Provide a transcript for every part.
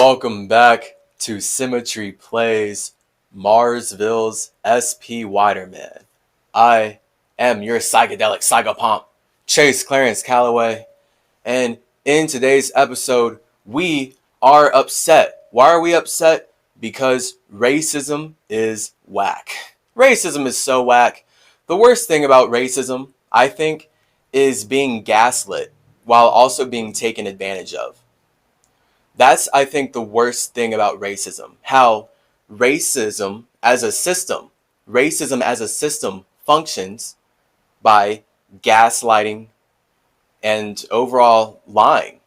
Welcome back to CymaTree Plays MarsVille's Spyder-Man. I am your psychedelic psychopomp, Clarence Calloway, and in today's episode, we are upset. Why are we upset? Because racism is whack. Racism is so whack. The worst thing about racism, I think, is being gaslit while also being taken advantage of. That's, I think, the worst thing about racism. How racism as a system functions by gaslighting and overall lying.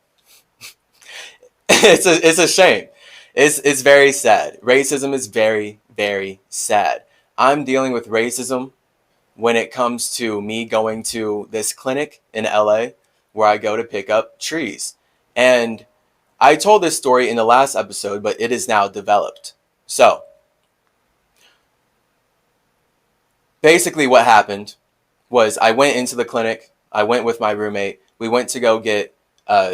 It's a shame. It's very sad. Racism is very, very sad. I'm dealing with racism when it comes to me going to this clinic in LA where I go to pick up trees. And I told this story in the last episode, but it is now developed. So, basically what happened was I went into the clinic. I went with my roommate. We went to go get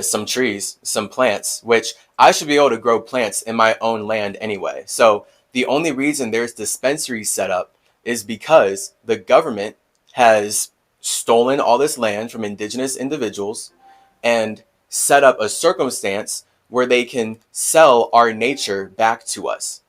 some trees, some plants, which I should be able to grow plants in my own land anyway. So, the only reason there's dispensaries set up is because the government has stolen all this land from indigenous individuals and set up a circumstance where they can sell our nature back to us.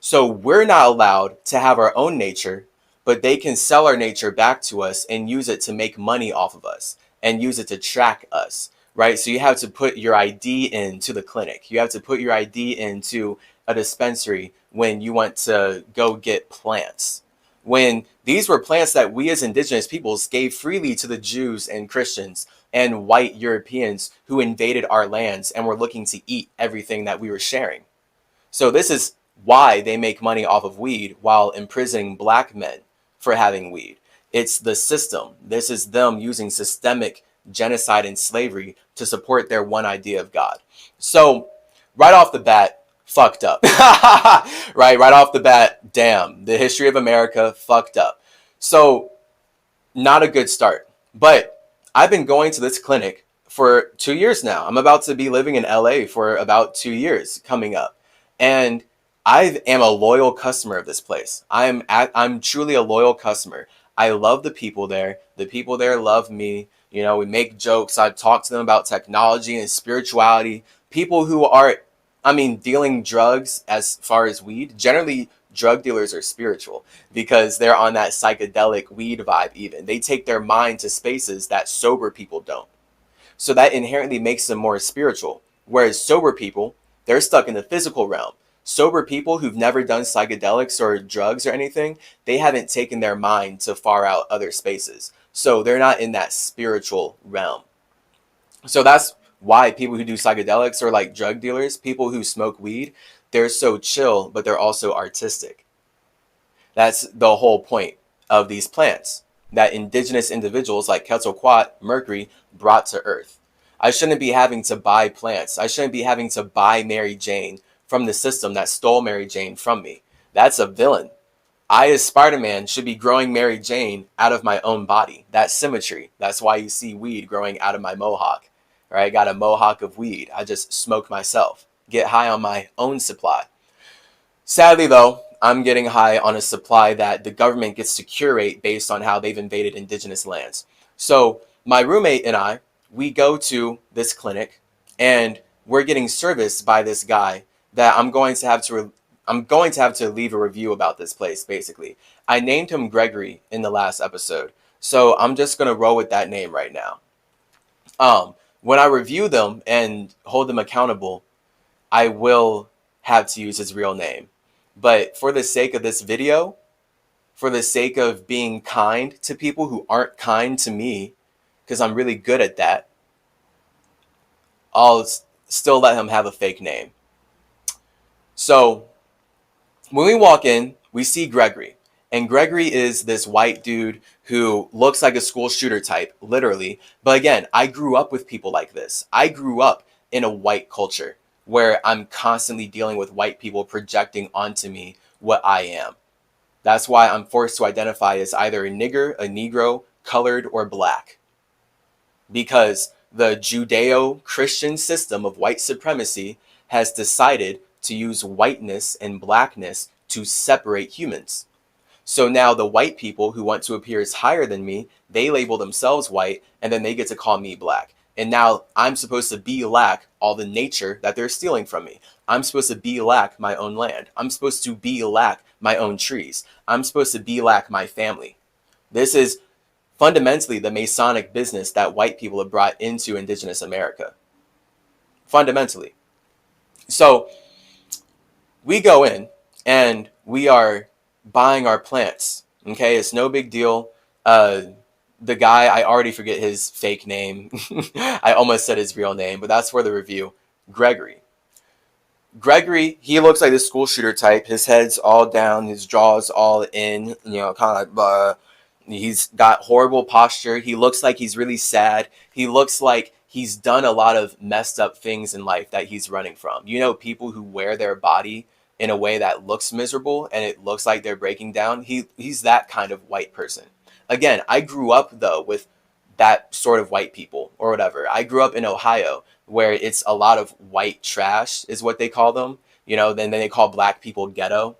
So we're not allowed to have our own nature, but they can sell our nature back to us and use it to make money off of us and use it to track us, right? So you have to put your ID into the clinic. You have to put your ID into a dispensary when you want to go get plants. When these were plants that we as indigenous peoples gave freely to the Jews and Christians and white Europeans who invaded our lands and were looking to eat everything that we were sharing. So this is why they make money off of weed while imprisoning black men for having weed. It's the system. This is them using systemic genocide and slavery to support their one idea of God. So right off the bat, fucked up. right off the bat, damn, the history of America fucked up. So not a good start. But I've been going to this clinic for 2 years now. I'm about to be living in LA for about 2 years coming up. And I am a loyal customer of this place. I'm truly a loyal customer. I love the people there. The people there love me. You know, we make jokes. I talk to them about technology and spirituality. People who are, dealing drugs as far as weed. Generally, drug dealers are spiritual because they're on that psychedelic weed vibe even. They take their mind to spaces that sober people don't. So that inherently makes them more spiritual. Whereas sober people, they're stuck in the physical realm. Sober people who've never done psychedelics or drugs or anything, they haven't taken their mind to far out other spaces. So they're not in that spiritual realm. So that's why people who do psychedelics or like drug dealers, people who smoke weed, they're so chill, but they're also artistic. That's the whole point of these plants that indigenous individuals like Quetzalcoatl, Mercury, brought to Earth. I shouldn't be having to buy plants. I shouldn't be having to buy Mary Jane from the system that stole Mary Jane from me. That's a villain. I, as Spider-Man, should be growing Mary Jane out of my own body. That's symmetry. That's why you see weed growing out of my mohawk. Right? I got a mohawk of weed. I just smoke myself. Get high on my own supply. Sadly, though, I'm getting high on a supply that the government gets to curate based on how they've invaded indigenous lands. So my roommate and I, we go to this clinic and we're getting serviced by this guy that I'm going to have to leave a review about this place, basically. I named him Gregory in the last episode. So I'm just going to roll with that name right now. When I review them and hold them accountable, I will have to use his real name. But for the sake of this video, for the sake of being kind to people who aren't kind to me, because I'm really good at that, I'll still let him have a fake name. So when we walk in, we see Gregory. And Gregory is this white dude who looks like a school shooter type, literally. But again, I grew up with people like this. I grew up in a white culture where I'm constantly dealing with white people projecting onto me what I am. That's why I'm forced to identify as either a nigger, a Negro, colored, or black. Because the Judeo-Christian system of white supremacy has decided to use whiteness and blackness to separate humans. So now the white people who want to appear as higher than me, they label themselves white, and then they get to call me black. And now I'm supposed to be lack all the nature that they're stealing from me. I'm supposed to be lack my own land. I'm supposed to be lack my own trees. I'm supposed to be lack my family. This is fundamentally the Masonic business that white people have brought into Indigenous America. Fundamentally. So we go in and we are buying our plants. Okay, it's no big deal. The guy, I already forget his fake name. I almost said his real name, but that's for the review. Gregory, he looks like the school shooter type. His head's all down, his jaw's all in, kind of like, he's got horrible posture. He looks like he's really sad. He looks like he's done a lot of messed up things in life that he's running from. People who wear their body in a way that looks miserable and it looks like they're breaking down. He's that kind of white person. Again, I grew up though with that sort of white people or whatever. I grew up in Ohio where it's a lot of white trash is what they call them. Then they call black people ghetto.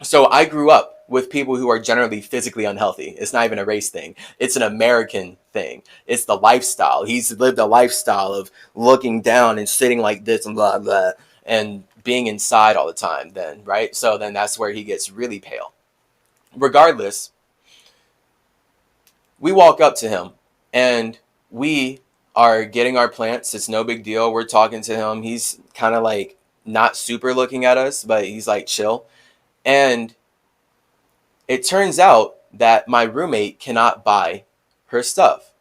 So I grew up with people who are generally physically unhealthy. It's not even a race thing. It's an American thing. It's the lifestyle. He's lived a lifestyle of looking down and sitting like this and blah, blah, and being inside all the time then, right? So then that's where he gets really pale. Regardless, we walk up to him and we are getting our plants. It's no big deal. We're talking to him. He's kind of like not super looking at us, but he's like chill. And it turns out that my roommate cannot buy her stuff.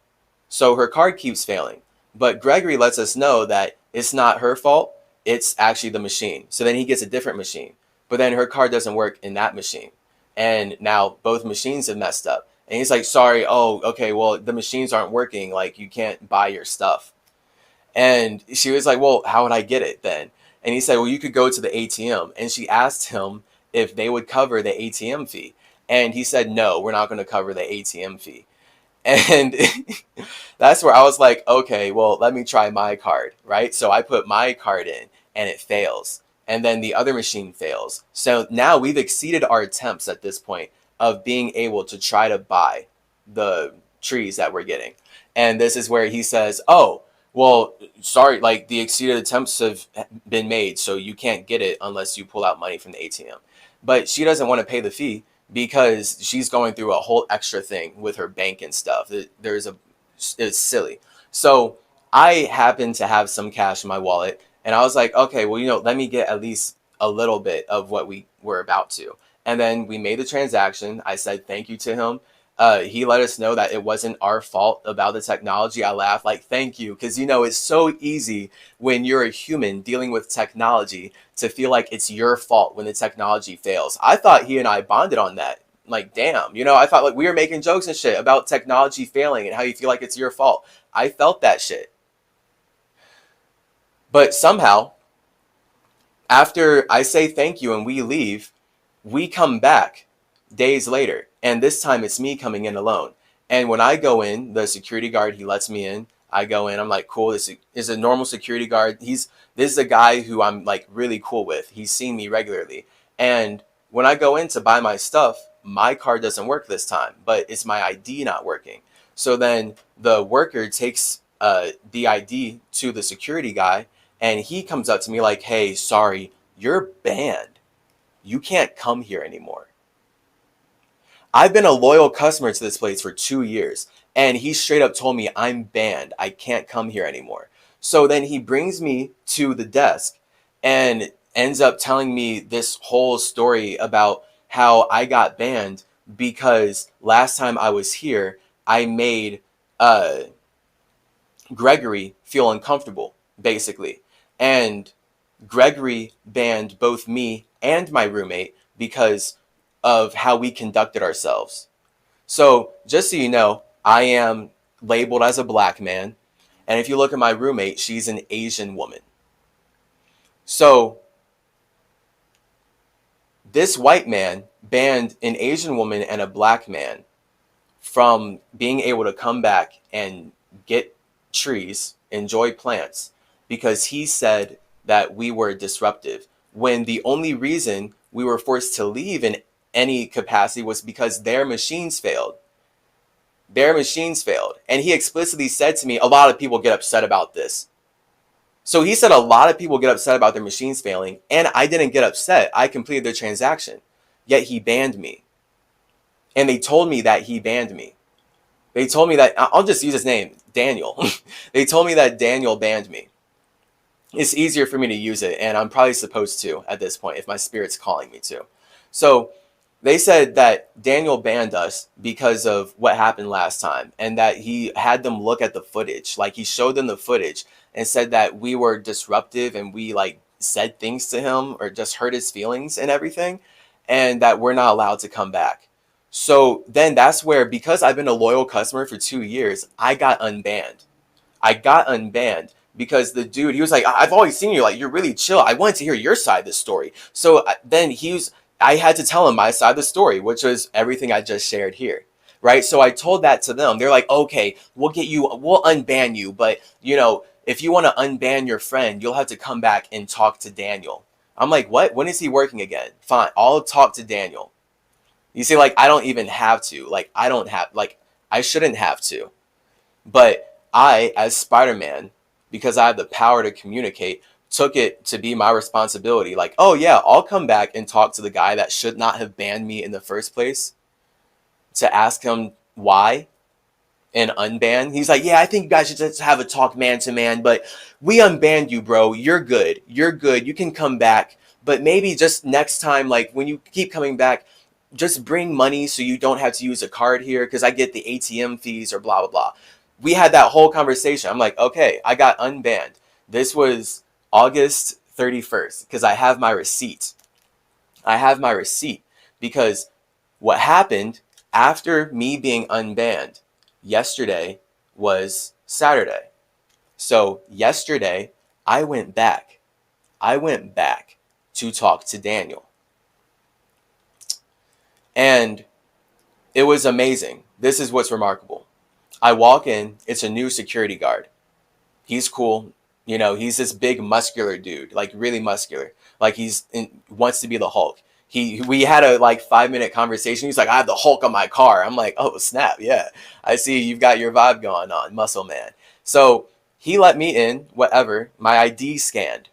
So her card keeps failing. But Gregory lets us know that it's not her fault. It's actually the machine. So then he gets a different machine. But then her card doesn't work in that machine. And now both machines have messed up. And he's like, sorry, oh, okay, well, the machines aren't working. Like, you can't buy your stuff. And she was like, well, how would I get it then? And he said, well, you could go to the ATM. And she asked him if they would cover the ATM fee. And he said, no, we're not going to cover the ATM fee. And that's where I was like, okay, well, let me try my card, right? So I put my card in and it fails. And then the other machine fails. So now we've exceeded our attempts at this point of being able to try to buy the trees that we're getting. And this is where he says, oh, well, sorry, like the exceeded attempts have been made, so you can't get it unless you pull out money from the ATM. But she doesn't want to pay the fee because she's going through a whole extra thing with her bank and stuff. It's silly. So I happen to have some cash in my wallet, and I was like, okay, well, let me get at least a little bit of what we were about to. And then we made the transaction. I said thank you to him. He let us know that it wasn't our fault about the technology. I laughed like, thank you. Because, it's so easy when you're a human dealing with technology to feel like it's your fault when the technology fails. I thought he and I bonded on that. Like, damn, I thought like we were making jokes and shit about technology failing and how you feel like it's your fault. I felt that shit. But somehow, after I say thank you and we leave, we come back days later. And this time it's me coming in alone. And when I go in, the security guard, he lets me in. I go in, I'm like, cool, this is a normal security guard. This is a guy who I'm like really cool with. He's seen me regularly. And when I go in to buy my stuff, my card doesn't work this time, but it's my ID not working. So then the worker takes the ID to the security guy, and he comes up to me like, hey, sorry, you're banned. You can't come here anymore. I've been a loyal customer to this place for 2 years, and he straight up told me I'm banned. I can't come here anymore. So then he brings me to the desk and ends up telling me this whole story about how I got banned because last time I was here, I made Gregory feel uncomfortable, basically. And Gregory banned both me and my roommate because of how we conducted ourselves. So just so you know, I am labeled as a black man. And if you look at my roommate, she's an Asian woman. So this white man banned an Asian woman and a black man from being able to come back and get trees, enjoy plants, because he said that we were disruptive, when the only reason we were forced to leave in any capacity was because their machines failed. Their machines failed. And he explicitly said to me, a lot of people get upset about this. So he said a lot of people get upset about their machines failing, and I didn't get upset. I completed the transaction. Yet he banned me. And they told me that he banned me. They told me that, I'll just use his name, Daniel. They told me that Daniel banned me. It's easier for me to use it, and I'm probably supposed to at this point if my spirit's calling me to. So they said that Daniel banned us because of what happened last time, and that he had them look at the footage. Like, he showed them the footage and said that we were disruptive and we like said things to him or just hurt his feelings and everything, and that we're not allowed to come back. So then that's where, because I've been a loyal customer for 2 years, I got unbanned. I got unbanned because the dude, he was like, I've always seen you, like, you're really chill. I wanted to hear your side of the story. So then I had to tell him my side of the story, which was everything I just shared here. Right. So I told that to them. They're like, okay, we'll unban you. But, you know, if you want to unban your friend, you'll have to come back and talk to Daniel. I'm like, what? When is he working again? Fine. I'll talk to Daniel. You see, like, I don't even have to. Like, I shouldn't have to. But I, as Spider-Man, because I have the power to communicate, took it to be my responsibility. Like, oh yeah, I'll come back and talk to the guy that should not have banned me in the first place, to ask him why and unban. He's like, yeah, I think you guys should just have a talk man to man, but we unbanned you, bro. You're good. You're good. You can come back. But maybe just next time, like, when you keep coming back, just bring money so you don't have to use a card here, because I get the ATM fees or blah, blah, blah. We had that whole conversation. I'm like, okay, I got unbanned. This was August 31st, because I have my receipt. I have my receipt because what happened after me being unbanned yesterday was Saturday. So yesterday, I went back to talk to Daniel. And it was amazing. This is what's remarkable. I walk in, it's a new security guard. He's cool. You know, he's this big muscular dude, like really muscular. Like wants to be the Hulk. We had a like 5-minute conversation. He's like, I have the Hulk on my car. I'm like, oh snap, yeah. I see you've got your vibe going on, muscle man. So he let me in, whatever, my ID scanned.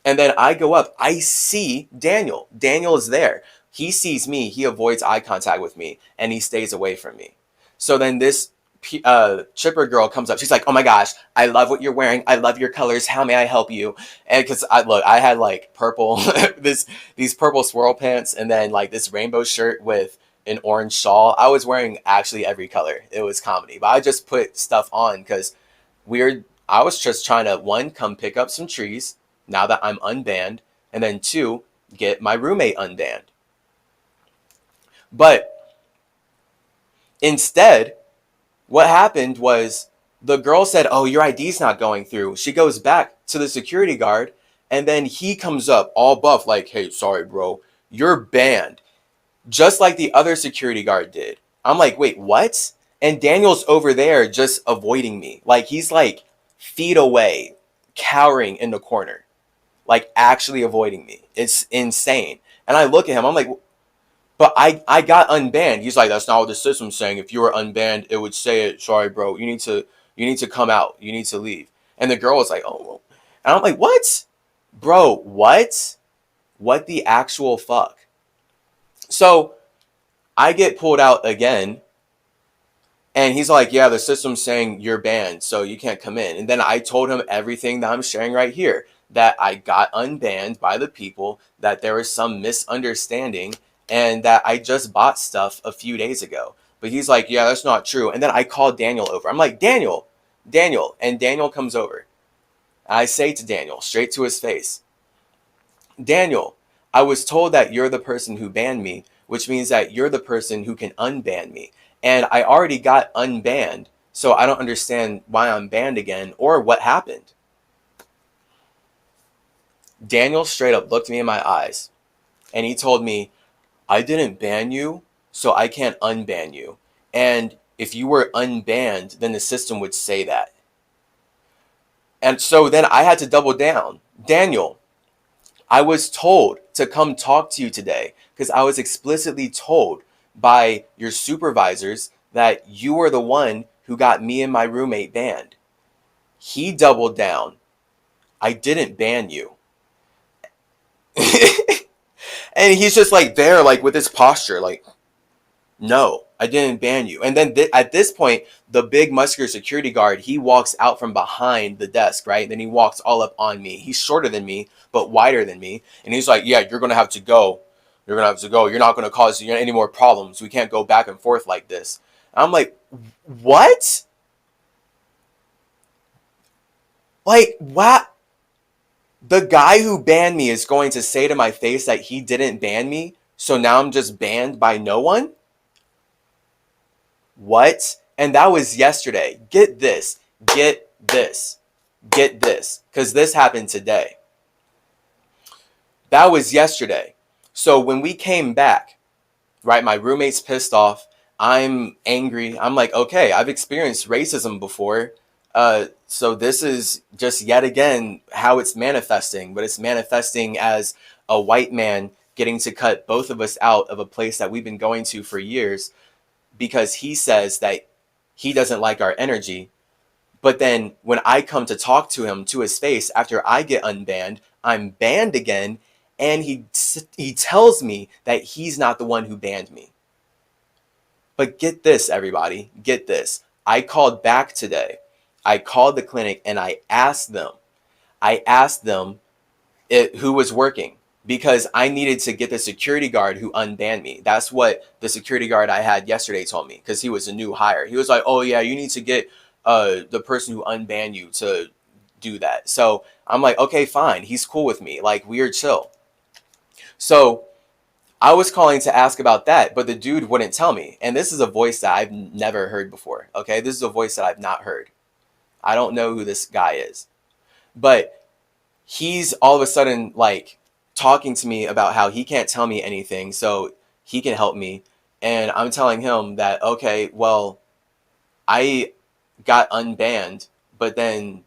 And then I go up, I see Daniel. Daniel is there. He sees me, he avoids eye contact with me, and he stays away from me. So then this chipper girl comes up. She's like, oh my gosh, I love what you're wearing. I love your colors. How may I help you? And because I had like purple, these purple swirl pants, and then like this rainbow shirt with an orange shawl. I was wearing actually every color. It was comedy, but I just put stuff on because I was just trying to, one, come pick up some trees now that I'm unbanned, and then two, get my roommate unbanned. But instead, what happened was the girl said, oh, your ID's not going through. She goes back to the security guard, and then he comes up all buff like, hey, sorry, bro, you're banned. Just like the other security guard did. I'm like, wait, what? And Daniel's over there just avoiding me. Like, he's like feet away, cowering in the corner. Like, actually avoiding me. It's insane. And I look at him, I'm like, but I got unbanned. He's like, that's not what the system's saying. If you were unbanned, it would say it. Sorry, bro. You need to come out. You need to leave. And the girl was like, oh, well. And I'm like, what? Bro, what? What the actual fuck? So I get pulled out again. And he's like, yeah, the system's saying you're banned, so you can't come in. And then I told him everything that I'm sharing right here, that I got unbanned by the people, that there was some misunderstanding, and that I just bought stuff a few days ago. But he's like, yeah, that's not true. And then I called Daniel over. I'm like, Daniel. And Daniel comes over. I say to Daniel, straight to his face, Daniel, I was told that you're the person who banned me, which means that you're the person who can unban me. And I already got unbanned, so I don't understand why I'm banned again or what happened. Daniel straight up looked me in my eyes, and he told me, I didn't ban you, so I can't unban you. And if you were unbanned, then the system would say that. And so then I had to double down. Daniel, I was told to come talk to you today because I was explicitly told by your supervisors that you were the one who got me and my roommate banned. He doubled down. I didn't ban you. And he's just like there, like with his posture, like, no, I didn't ban you. And then at this point, the big muscular security guard, he walks out from behind the desk, right? Then he walks all up on me. He's shorter than me, but wider than me. And he's like, yeah, you're going to have to go. You're going to have to go. You're not going to cause any more problems. We can't go back and forth like this. I'm like, what? Like, what? The guy who banned me is going to say to my face that he didn't ban me, so now I'm just banned by no one? What? And that was yesterday. Get this. Get this. Get this. Because this happened today. That was yesterday. So when we came back, right, my roommate's pissed off. I'm angry. I'm like, okay, I've experienced racism before. So this is just yet again how it's manifesting. But it's manifesting as a white man getting to cut both of us out of a place that we've been going to for years, because he says that he doesn't like our energy. But then when I come to talk to him to his face after I get unbanned, I'm banned again. And he tells me that he's not the one who banned me. But get this, everybody. Get this. I called back today. I called the clinic and I asked them. Who was working, because I needed to get the security guard who unbanned me. That's what the security guard I had yesterday told me, because he was a new hire. He was like, oh yeah, you need to get the person who unbanned you to do that. So I'm like, okay, fine. He's cool with me. Like, we're chill. So I was calling to ask about that, but the dude wouldn't tell me. And this is a voice that I've never heard before. Okay, this is a voice that I've not heard. I don't know who this guy is. But he's all of a sudden like talking to me about how he can't tell me anything, so he can help me. And I'm telling him that, okay, well, I got unbanned, but then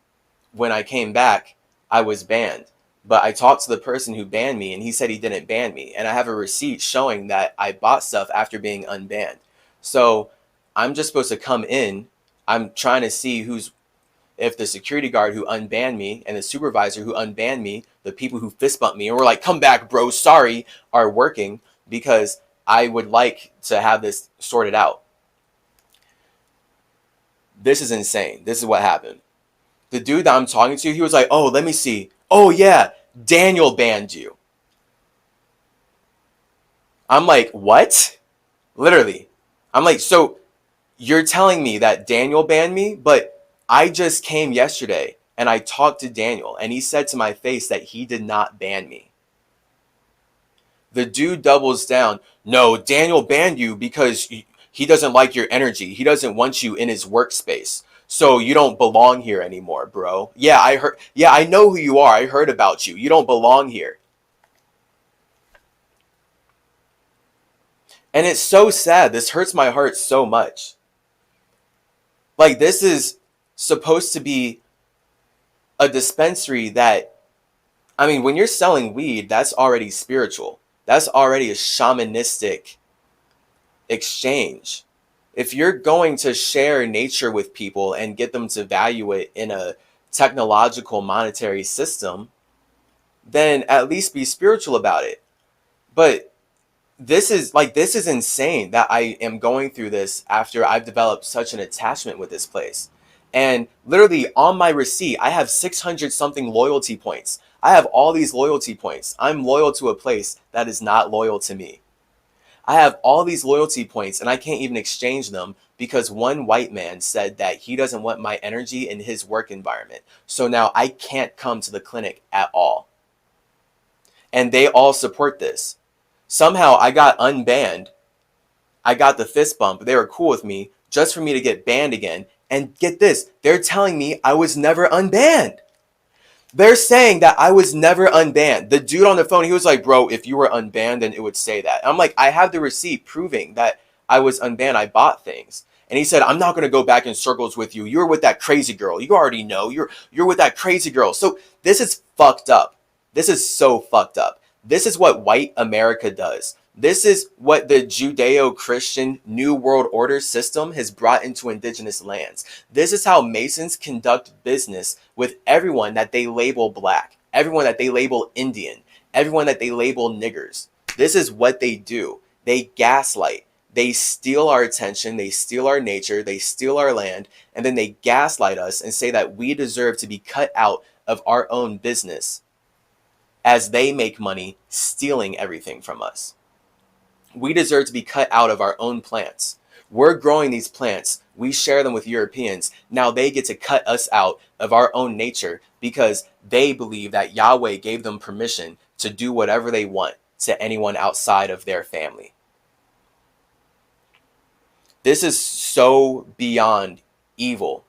when I came back, I was banned. But I talked to the person who banned me and he said he didn't ban me. And I have a receipt showing that I bought stuff after being unbanned. So I'm just supposed to come in. I'm trying to see if the security guard who unbanned me and the supervisor who unbanned me, the people who fist bumped me and were like, come back, bro, sorry, are working, because I would like to have this sorted out. This is insane. This is what happened. The dude that I'm talking to, he was like, oh, let me see. Oh, yeah, Daniel banned you. I'm like, what? Literally. I'm like, so you're telling me that Daniel banned me, but I just came yesterday and I talked to Daniel and he said to my face that he did not ban me. The dude doubles down. No, Daniel banned you because he doesn't like your energy. He doesn't want you in his workspace. So you don't belong here anymore, bro. Yeah, I heard. Yeah, I know who you are. I heard about you. You don't belong here. And it's so sad. This hurts my heart so much. Like, this is supposed to be a dispensary that, I mean, when you're selling weed, that's already spiritual. That's already a shamanistic exchange. If you're going to share nature with people and get them to value it in a technological monetary system, then at least be spiritual about it. But this is insane that I am going through this after I've developed such an attachment with this place. And literally on my receipt, I have 600 something loyalty points. I have all these loyalty points. I'm loyal to a place that is not loyal to me. I have all these loyalty points and I can't even exchange them because one white man said that he doesn't want my energy in his work environment. So now I can't come to the clinic at all. And they all support this. Somehow I got unbanned. I got the fist bump. They were cool with me just for me to get banned again. And get this, they're telling me I was never unbanned. They're saying that I was never unbanned. The dude on the phone, he was like, bro, if you were unbanned, then it would say that. I'm like, I have the receipt proving that I was unbanned. I bought things. And he said, I'm not going to go back in circles with you. You're with that crazy girl. You already know. You're with that crazy girl. So this is fucked up. This is so fucked up. This is what white America does. This is what the Judeo-Christian New World Order system has brought into indigenous lands. This is how Masons conduct business with everyone that they label black, everyone that they label Indian, everyone that they label niggers. This is what they do. They gaslight. They steal our attention, they steal our nature, they steal our land, and then they gaslight us and say that we deserve to be cut out of our own business as they make money stealing everything from us. We deserve to be cut out of our own plants. We're growing these plants. We share them with Europeans. Now they get to cut us out of our own nature because they believe that Yahweh gave them permission to do whatever they want to anyone outside of their family. This is so beyond evil.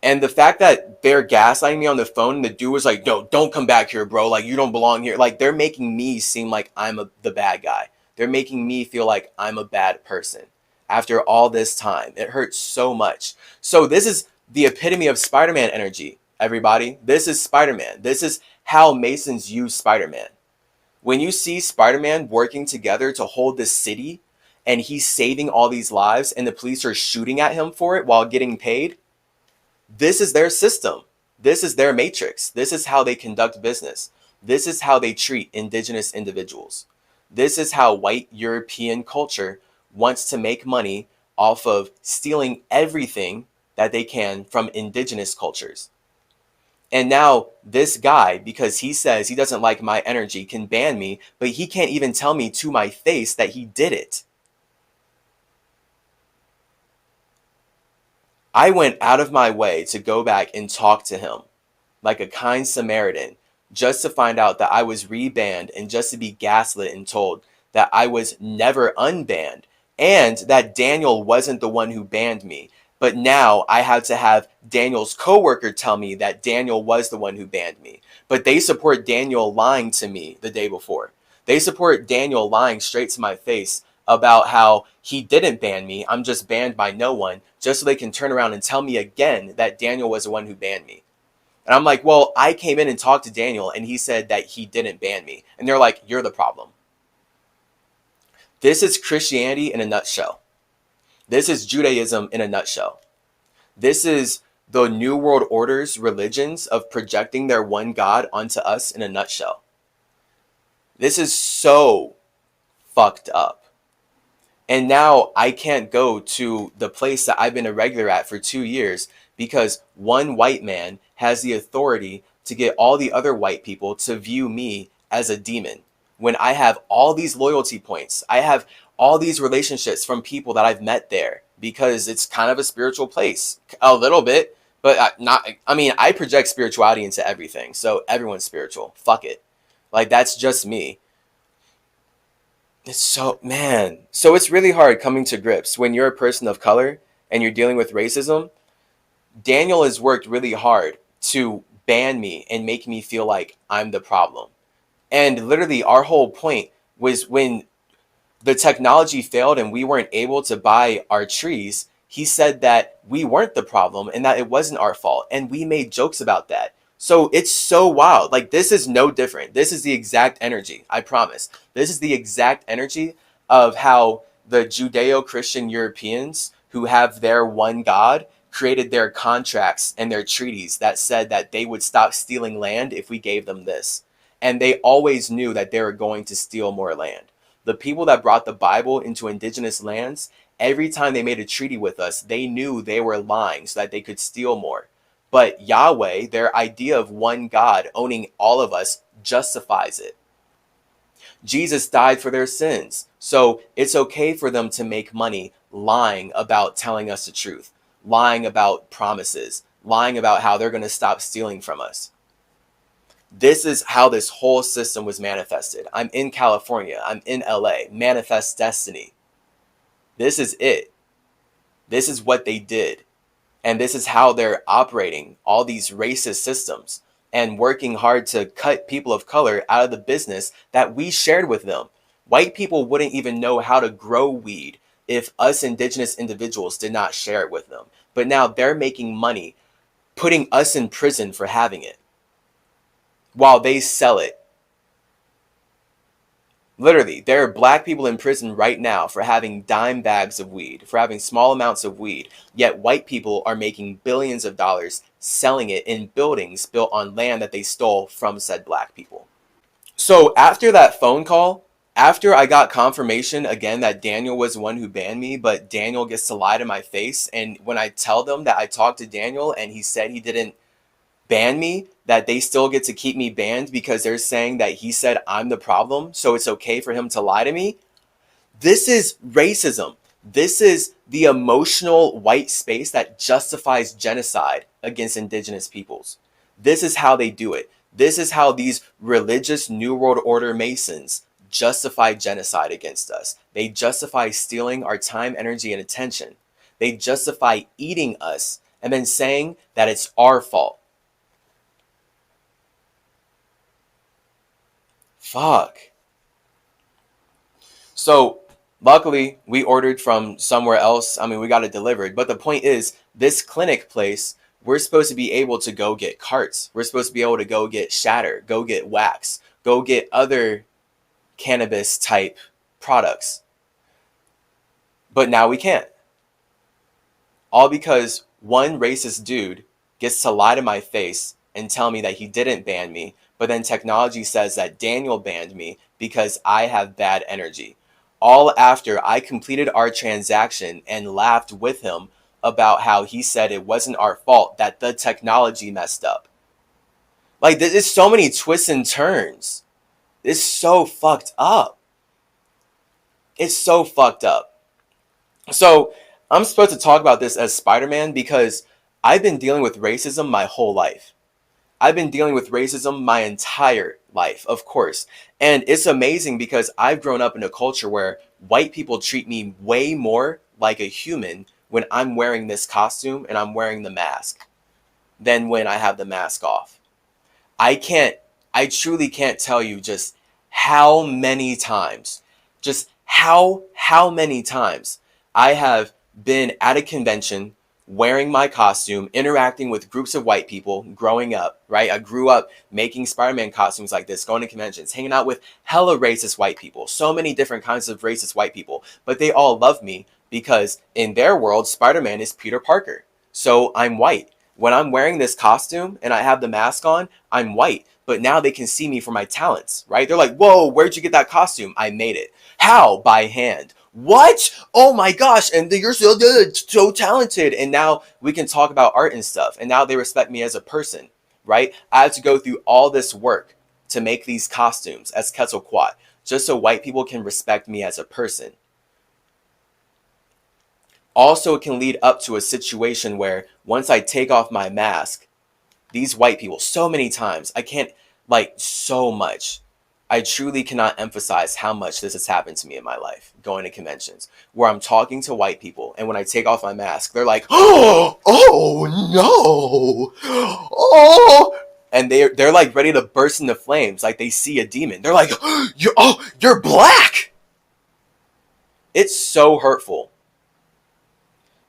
And the fact that they're gaslighting me on the phone, the dude was like, no, don't come back here, bro. Like, you don't belong here. Like, they're making me seem like I'm the bad guy. They're making me feel like I'm a bad person after all this time. It hurts so much. So this is the epitome of Spider-Man energy, everybody. This is Spider-Man. This is how Masons use Spider-Man. When you see Spider-Man working together to hold this city, and he's saving all these lives, and the police are shooting at him for it while getting paid, this is their system. This is their matrix. This is how they conduct business. This is how they treat indigenous individuals. This is how white European culture wants to make money off of stealing everything that they can from indigenous cultures. And now this guy, because he says he doesn't like my energy, can ban me, but he can't even tell me to my face that he did it. I went out of my way to go back and talk to him like a kind Samaritan just to find out that I was rebanned and just to be gaslit and told that I was never unbanned and that Daniel wasn't the one who banned me. But now I had to have Daniel's coworker tell me that Daniel was the one who banned me. But they support Daniel lying to me the day before. They support Daniel lying straight to my face about how he didn't ban me. I'm just banned by no one, just so they can turn around and tell me again that Daniel was the one who banned me. And I'm like, well, I came in and talked to Daniel and he said that he didn't ban me. And they're like, you're the problem. This is Christianity in a nutshell. This is Judaism in a nutshell. This is the New World Order's religions of projecting their one God onto us in a nutshell. This is so fucked up. And now I can't go to the place that I've been a regular at for 2 years because one white man has the authority to get all the other white people to view me as a demon. When I have all these loyalty points, I have all these relationships from people that I've met there because it's kind of a spiritual place, a little bit, but I project spirituality into everything. So everyone's spiritual. Fuck it. Like, that's just me. So it's really hard coming to grips when you're a person of color and you're dealing with racism. Daniel has worked really hard to ban me and make me feel like I'm the problem. And literally our whole point was when the technology failed and we weren't able to buy our trees, he said that we weren't the problem and that it wasn't our fault. And we made jokes about that. So it's so wild. Like, this is no different. This is the exact energy. I promise. This is the exact energy of how the Judeo-Christian Europeans who have their one God created their contracts and their treaties that said that they would stop stealing land if we gave them this. And they always knew that they were going to steal more land. The people that brought the Bible into indigenous lands, every time they made a treaty with us, they knew they were lying so that they could steal more. But Yahweh, their idea of one God owning all of us, justifies it. Jesus died for their sins. So it's okay for them to make money lying about telling us the truth, lying about promises, lying about how they're going to stop stealing from us. This is how this whole system was manifested. I'm in California. I'm in LA. Manifest destiny. This is it. This is what they did. And this is how they're operating all these racist systems and working hard to cut people of color out of the business that we shared with them. White people wouldn't even know how to grow weed. if us indigenous individuals did not share it with them. But now they're making money putting us in prison for having it while they sell it. Literally, there are black people in prison right now for having dime bags of weed, for having small amounts of weed, yet white people are making billions of dollars selling it in buildings built on land that they stole from said black people. So after that phone call, after I got confirmation again that Daniel was the one who banned me, but Daniel gets to lie to my face, and when I tell them that I talked to Daniel and he said he didn't ban me, that they still get to keep me banned because they're saying that he said I'm the problem, so it's okay for him to lie to me. This is racism. This is the emotional white space that justifies genocide against indigenous peoples. This is how they do it. This is how these religious New World Order Masons justify genocide against us. They justify stealing our time, energy, and attention. They justify eating us and then saying that it's our fault. Fuck. So luckily we ordered from somewhere else. I mean, we got it delivered. But the point is, this clinic place, we're supposed to be able to go get carts. We're supposed to be able to go get shatter, go get wax, go get other cannabis type products. But now we can't. All because one racist dude gets to lie to my face and tell me that he didn't ban me, but then technology says that Daniel banned me because I have bad energy. All after I completed our transaction and laughed with him about how he said it wasn't our fault, that the technology messed up. Like, there's so many twists and turns. It's so fucked up. It's so fucked up. So I'm supposed to talk about this as Spider-Man because I've been dealing with racism my whole life. I've been dealing with racism my entire life, of course. And it's amazing because I've grown up in a culture where white people treat me way more like a human when I'm wearing this costume and I'm wearing the mask than when I have the mask off. I truly can't tell you just how many times, how many times I have been at a convention wearing my costume, interacting with groups of white people growing up, right? I grew up making Spider-Man costumes like this, going to conventions, hanging out with hella racist white people, so many different kinds of racist white people, but they all love me because in their world, Spider-Man is Peter Parker. So I'm white. When I'm wearing this costume and I have the mask on, I'm white, but now they can see me for my talents, right? They're like, whoa, where'd you get that costume? I made it. How? By hand. What? Oh my gosh, and you're so good, so talented. And now we can talk about art and stuff. And now they respect me as a person, right? I have to go through all this work to make these costumes as Quetzalcoatl, just so white people can respect me as a person. Also, it can lead up to a situation where once I take off my mask, these white people, so many times, I can't, like, so much. I truly cannot emphasize how much this has happened to me in my life, going to conventions, where I'm talking to white people, and when I take off my mask, they're like, oh no, oh, and they're like ready to burst into flames, like they see a demon. They're like, you're black. It's so hurtful.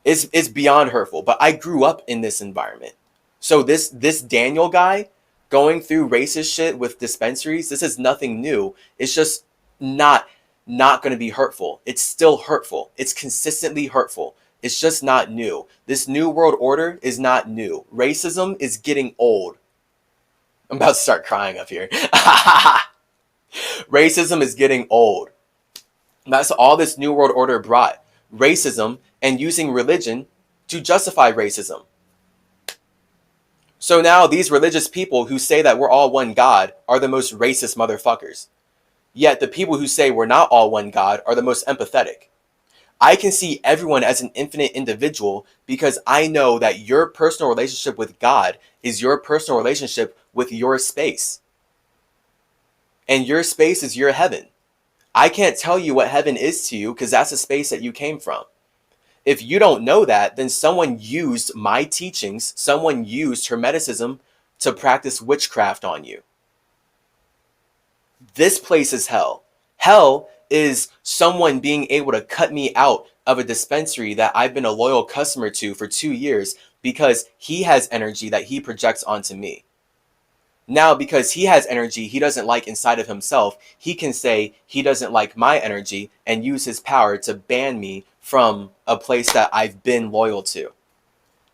It's beyond hurtful, but I grew up in this environment. So this Daniel guy going through racist shit with dispensaries, this is nothing new. It's just not going to be hurtful. It's still hurtful. It's consistently hurtful. It's just not new. This new world order is not new. Racism is getting old. I'm about to start crying up here. Racism is getting old. That's all this new world order brought. Racism and using religion to justify racism. So now these religious people who say that we're all one God are the most racist motherfuckers. Yet the people who say we're not all one God are the most empathetic. I can see everyone as an infinite individual because I know that your personal relationship with God is your personal relationship with your space. And your space is your heaven. I can't tell you what heaven is to you because that's a space that you came from. If you don't know that, then someone used my teachings, someone used Hermeticism to practice witchcraft on you. This place is hell. Hell is someone being able to cut me out of a dispensary that I've been a loyal customer to for 2 years because he has energy that he projects onto me. Now, because he has energy he doesn't like inside of himself, he can say he doesn't like my energy and use his power to ban me from a place that I've been loyal to.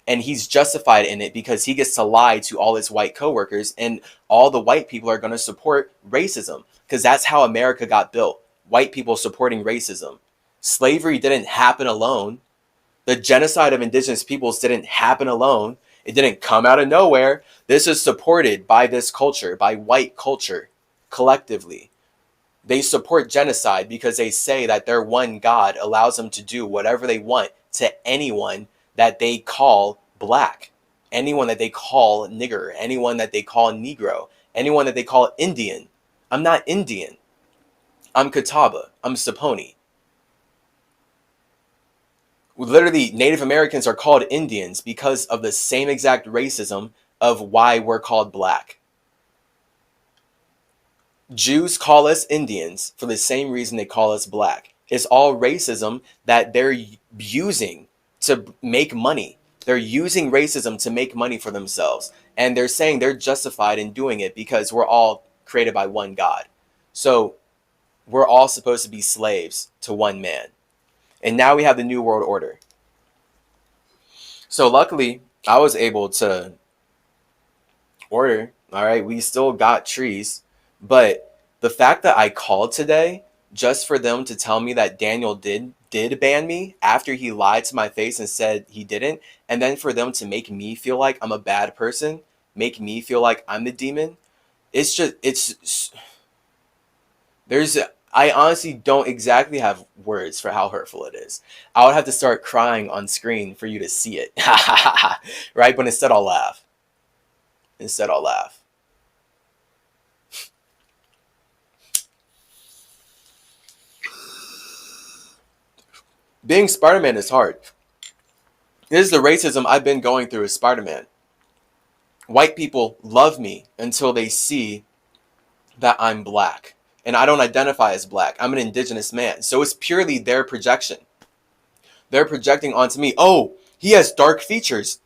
And he's justified in it because he gets to lie to all his white coworkers, and all the white people are going to support racism because that's how America got built. White people supporting racism. Slavery didn't happen alone. The genocide of indigenous peoples didn't happen alone. It didn't come out of nowhere. This is supported by this culture, by white culture, collectively. They support genocide because they say that their one God allows them to do whatever they want to anyone that they call black, anyone that they call nigger, anyone that they call negro, anyone that they call Indian. I'm not Indian. I'm Catawba. I'm Saponi. Literally, Native Americans are called Indians because of the same exact racism of why we're called black. Jews call us Indians for the same reason they call us black. It's all racism that they're using to make money. They're using racism to make money for themselves. And they're saying they're justified in doing it because we're all created by one God. So we're all supposed to be slaves to one man. And now we have the New World Order. So luckily, I was able to order. All right, we still got trees. But the fact that I called today just for them to tell me that Daniel did ban me after he lied to my face and said he didn't, and then for them to make me feel like I'm a bad person, make me feel like I'm the demon, I honestly don't exactly have words for how hurtful it is. I would have to start crying on screen for you to see it. Right? But instead I'll laugh. Being Spider-Man is hard. This is the racism I've been going through as Spider-Man. White people love me until they see that I'm black. And I don't identify as black. I'm an indigenous man. So it's purely their projection. They're projecting onto me, oh, he has dark features.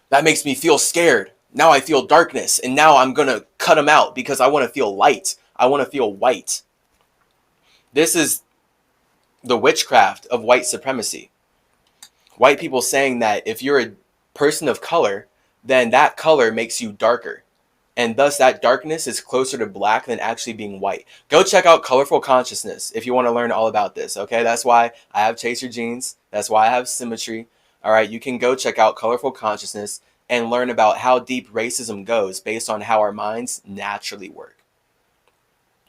That makes me feel scared. Now I feel darkness. And now I'm going to cut him out because I want to feel light. I want to feel white. This is the witchcraft of white supremacy. White people saying that if you're a person of color, then that color makes you darker. And thus that darkness is closer to black than actually being white. Go check out Colorful Consciousness if you want to learn all about this, okay? That's why I have Chaser Jeans. That's why I have CymaTree. All right, you can go check out Colorful Consciousness and learn about how deep racism goes based on how our minds naturally work.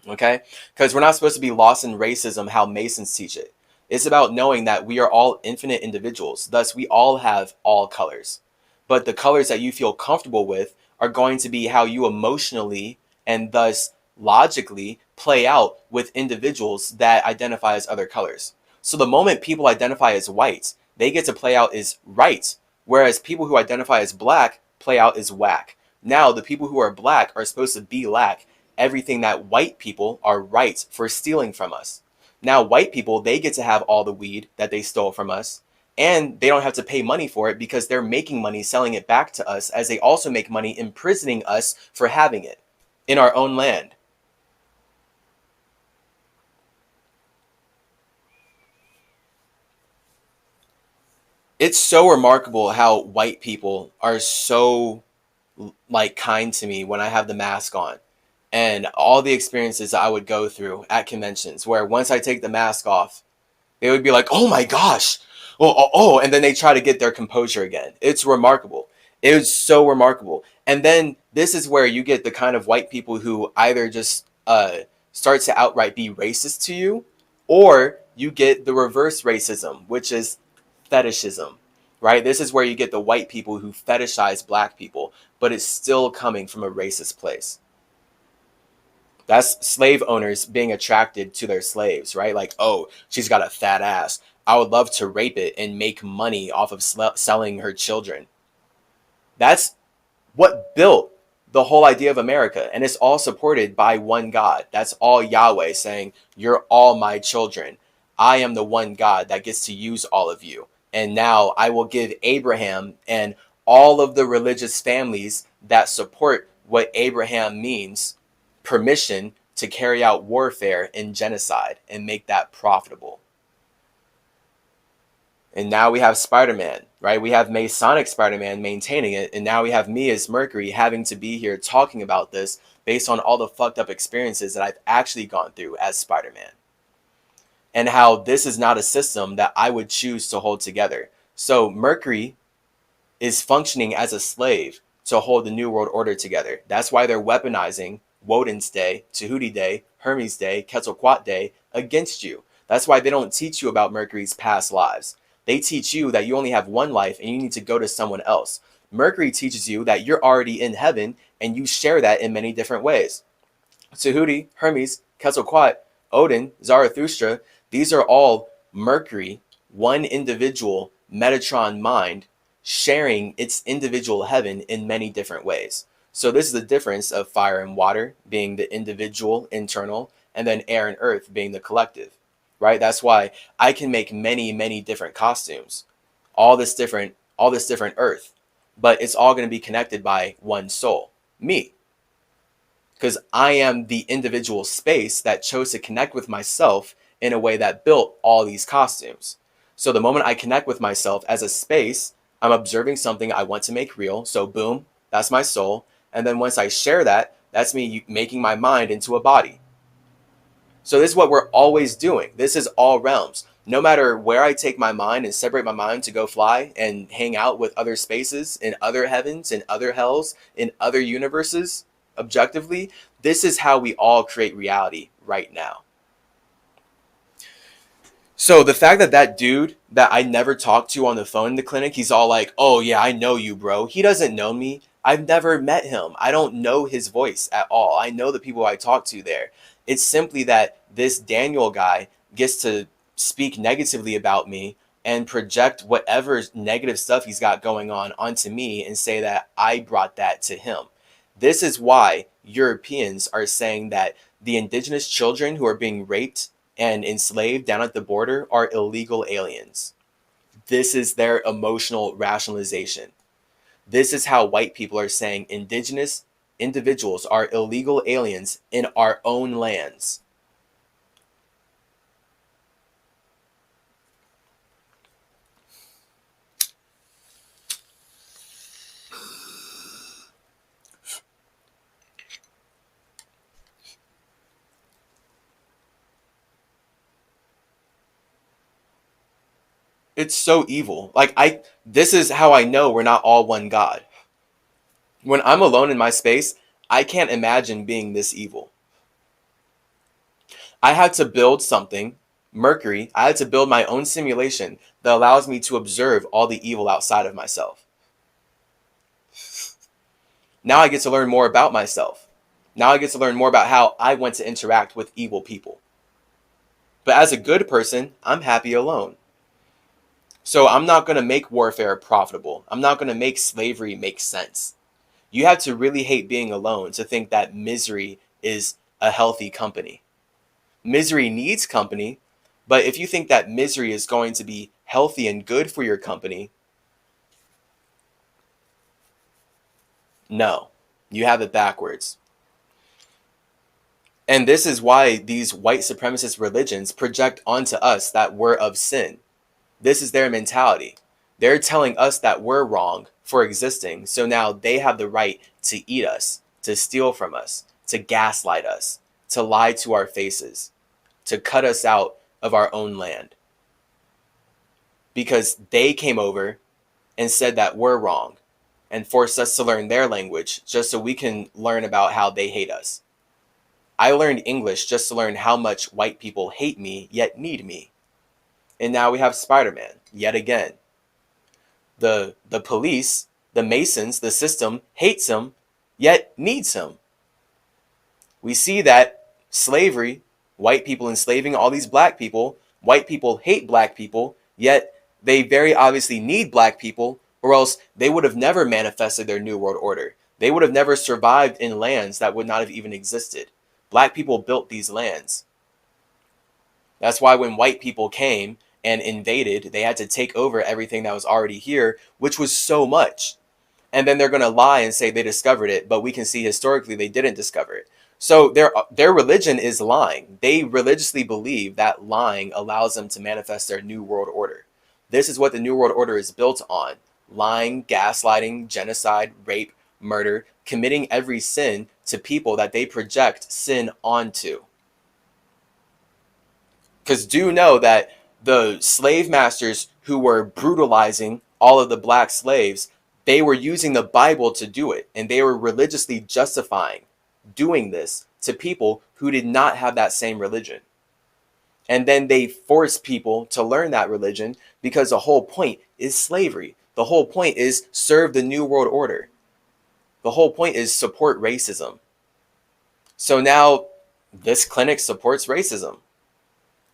Okay? Because we're not supposed to be lost in racism how Masons teach it. It's about knowing that we are all infinite individuals. Thus, we all have all colors. But the colors that you feel comfortable with are going to be how you emotionally and thus logically play out with individuals that identify as other colors. So the moment people identify as white, they get to play out as right, whereas people who identify as black play out as whack. Now the people who are black are supposed to be lack everything that white people are right for stealing from us. Now white people, they get to have all the weed that they stole from us. And they don't have to pay money for it because they're making money selling it back to us, as they also make money imprisoning us for having it in our own land. It's so remarkable how white people are so kind to me when I have the mask on. And all the experiences I would go through at conventions where once I take the mask off, they would be like, oh my gosh. And then they try to get their composure again. It's remarkable. It was so remarkable. And then this is where you get the kind of white people who either just start to outright be racist to you, or you get the reverse racism, which is fetishism, right? This is where you get the white people who fetishize black people, but it's still coming from a racist place. That's slave owners being attracted to their slaves, right? Like, oh, she's got a fat ass. I would love to rape it and make money off of selling her children. That's what built the whole idea of America. And it's all supported by one God. That's all Yahweh saying, you're all my children. I am the one God that gets to use all of you. And now I will give Abraham and all of the religious families that support what Abraham means permission to carry out warfare and genocide and make that profitable. And now we have Spyder-Man, right? We have Masonic Spyder-Man maintaining it. And now we have me as Mercury having to be here talking about this based on all the fucked up experiences that I've actually gone through as Spyder-Man. And how this is not a system that I would choose to hold together. So Mercury is functioning as a slave to hold the New World Order together. That's why they're weaponizing Woden's Day, Tahuti Day, Hermes Day, Quetzalcoatl Day against you. That's why they don't teach you about Mercury's past lives. They teach you that you only have one life and you need to go to someone else. Mercury teaches you that you're already in heaven and you share that in many different ways. Tahuti, Hermes, Quetzalcoatl, Odin, Zarathustra, these are all Mercury, one individual Metatron mind, sharing its individual heaven in many different ways. So this is the difference of fire and water being the individual, internal, and then air and earth being the collective, right? That's why I can make many, many different costumes, all this different earth, but it's all going to be connected by one soul, me. Because I am the individual space that chose to connect with myself in a way that built all these costumes. So the moment I connect with myself as a space, I'm observing something I want to make real. So boom, that's my soul. And then once I share that, that's me making my mind into a body. So this is what we're always doing. This is all realms. No matter where I take my mind and separate my mind to go fly and hang out with other spaces in other heavens, in other hells, in other universes, objectively, this is how we all create reality right now. So the fact that that dude that I never talked to on the phone in the clinic, he's all like, oh yeah, I know you, bro. He doesn't know me. I've never met him. I don't know his voice at all. I know the people I talk to there. It's simply that this Daniel guy gets to speak negatively about me and project whatever negative stuff he's got going on onto me and say that I brought that to him. This is why Europeans are saying that the indigenous children who are being raped and enslaved down at the border are illegal aliens. This is their emotional rationalization. This is how white people are saying indigenous individuals are illegal aliens in our own lands. It's so evil. This is how I know we're not all one God. When I'm alone in my space, I can't imagine being this evil. I had to build something, Mercury, I had to build my own simulation that allows me to observe all the evil outside of myself. Now I get to learn more about myself. Now I get to learn more about how I want to interact with evil people. But as a good person, I'm happy alone. So I'm not going to make warfare profitable. I'm not going to make slavery make sense. You have to really hate being alone to think that misery is a healthy company. Misery needs company, but if you think that misery is going to be healthy and good for your company, no, you have it backwards. And this is why these white supremacist religions project onto us that we're of sin. This is their mentality. They're telling us that we're wrong for existing, so now they have the right to eat us, to steal from us, to gaslight us, to lie to our faces, to cut us out of our own land. Because they came over and said that we're wrong and forced us to learn their language just so we can learn about how they hate us. I learned English just to learn how much white people hate me yet need me. And now we have Spyder-Man, yet again. The police, the Masons, the system hates him, yet needs him. We see that slavery, white people enslaving all these black people, white people hate black people, yet they very obviously need black people, or else they would have never manifested their New World Order. They would have never survived in lands that would not have even existed. Black people built these lands. That's why when white people came and invaded, they had to take over everything that was already here, which was so much. And then they're going to lie and say they discovered it, but we can see historically they didn't discover it. So their religion is lying. They religiously believe that lying allows them to manifest their new world order. This is what the new world order is built on: lying, gaslighting, genocide, rape, murder, committing every sin to people that they project sin onto. Because do know that the slave masters who were brutalizing all of the black slaves, they were using the Bible to do it, and they were religiously justifying doing this to people who did not have that same religion. And then they forced people to learn that religion because the whole point is slavery. The whole point is serve the new world order. The whole point is support racism. So now this clinic supports racism,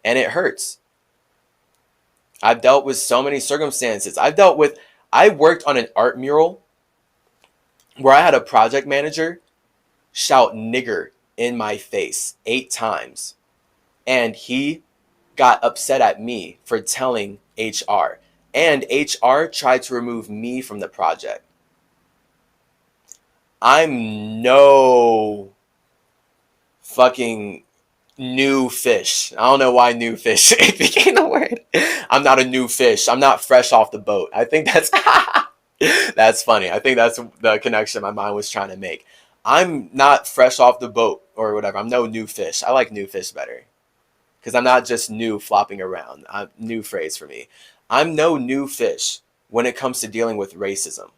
and it hurts. I've dealt with so many circumstances. I worked on an art mural where I had a project manager shout nigger in my face 8 times. And he got upset at me for telling HR. And HR tried to remove me from the project. I'm no fucking new fish. I don't know why new fish became the word. I'm not a new fish. I'm not fresh off the boat. I think that's that's funny. I think that's the connection my mind was trying to make. I'm not fresh off the boat or whatever. I'm no new fish. I like new fish better because I'm not just new flopping around. New phrase for me. I'm no new fish when it comes to dealing with racism.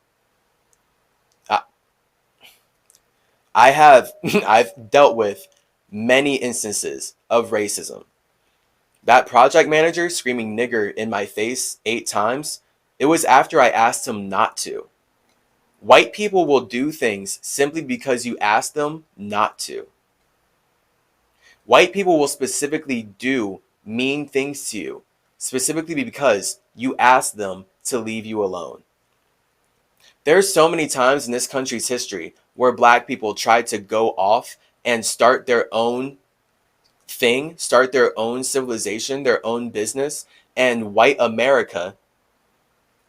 I have I've dealt with many instances of racism. That project manager screaming nigger in my face 8 times, it was after I asked him not to. White people will do things simply because you ask them not to. White people will specifically do mean things to you, specifically because you ask them to leave you alone. There's so many times in this country's history where black people tried to go off and start their own thing, start their own civilization, their own business, and white America,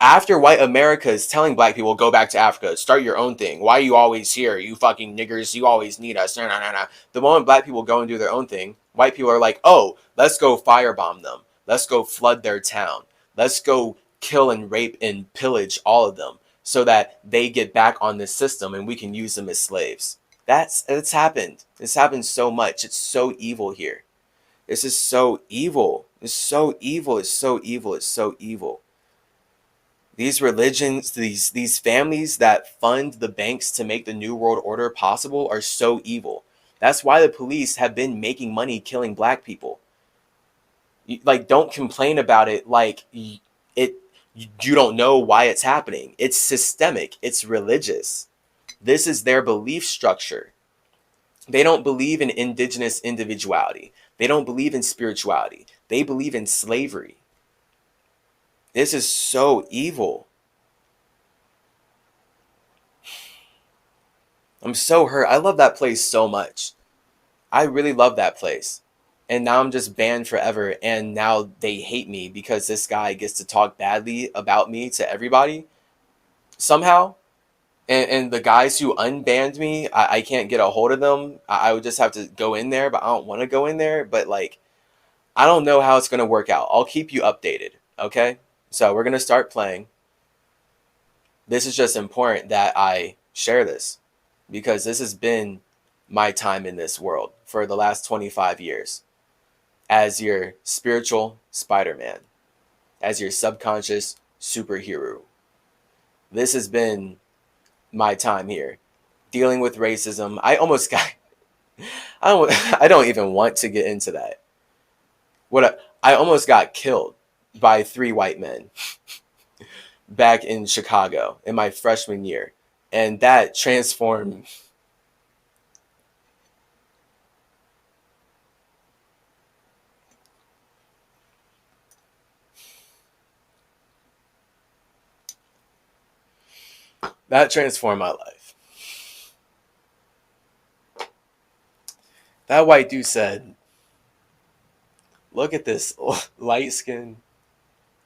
after white America is telling black people, go back to Africa, start your own thing. Why are you always here? You fucking niggers, you always need us. Nah, nah, nah, nah. The moment black people go and do their own thing, white people are like, oh, let's go firebomb them. Let's go flood their town. Let's go kill and rape and pillage all of them so that they get back on this system and we can use them as slaves. It's happened. It's happened so much. It's so evil here. This is so evil. It's so evil. It's so evil. It's so evil. These religions, these families that fund the banks to make the New World Order possible are so evil. That's why the police have been making money killing black people. Like, don't complain about it like you don't know why it's happening. It's systemic. It's religious. This is their belief structure. They don't believe in indigenous individuality. They don't believe in spirituality. They believe in slavery. This is so evil. I'm so hurt. I love that place so much. I really love that place. And now I'm just banned forever. And now they hate me because this guy gets to talk badly about me to everybody somehow. And the guys who unbanned me, I can't get a hold of them. I would just have to go in there, but I don't want to go in there. But like, I don't know how it's going to work out. I'll keep you updated. Okay? So we're going to start playing. This is just important that I share this because this has been my time in this world for the last 25 years as your spiritual Spider-Man, as your subconscious superhero. This has been my time here dealing with racism. I don't even want to get into that. I almost got killed by 3 white men back in Chicago in my freshman year. And that transformed my life. That white dude said, Look at this light-skinned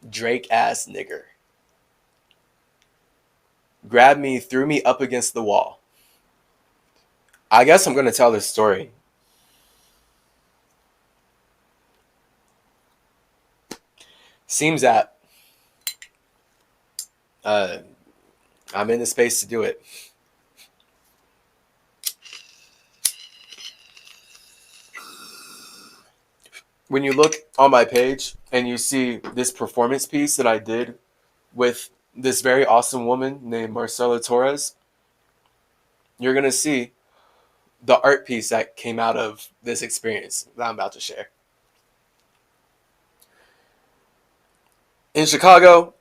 Drake-ass nigger. Grabbed me, threw me up against the wall. I guess I'm going to tell this story. Seems that I'm in the space to do it. When you look on my page and you see this performance piece that I did with this very awesome woman named Marcela Torres, you're going to see the art piece that came out of this experience that I'm about to share. In Chicago,